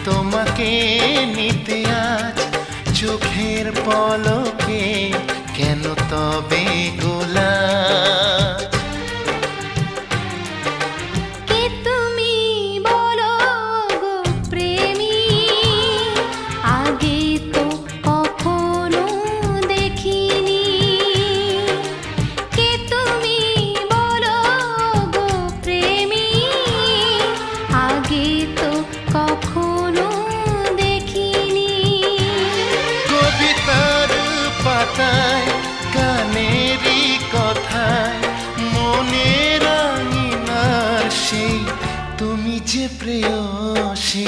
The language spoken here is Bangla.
তোমাকে নিতে আজ চোখের পলকে কেন তবে গোলাপ? কে তুমি বলো গো প্রেমী, আগে তো কখনো দেখিনি। কে তুমি বলো গো প্রেমী, আগে তো কখনো দেখিনি। কবিতার পাতায় গানেরই কথায় মনের আঙিনার সেই তুমি যে প্রেয়সী।